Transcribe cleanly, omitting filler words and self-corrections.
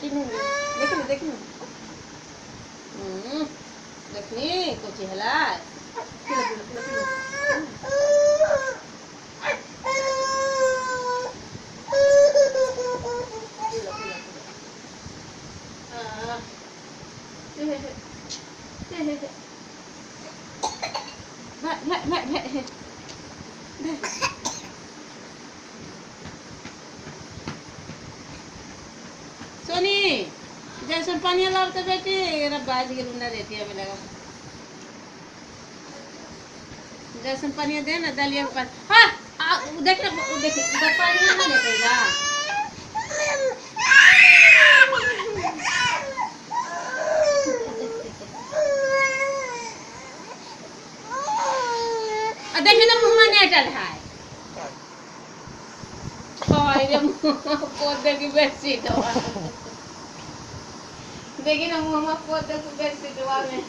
देखनी देखनी देखनी कुछ हला सोनी जैसे पानी लाते बेटी बाज के लुंडा देती है हमें लगा जैसे पानी दे ना दलिया के पास हाँ देख देख पानी ना लेटेगा देखिए ना मुँह में नेटल है ये पौधे की बेडशीट देखिए ना मुँह में पौधे की बेडशीट में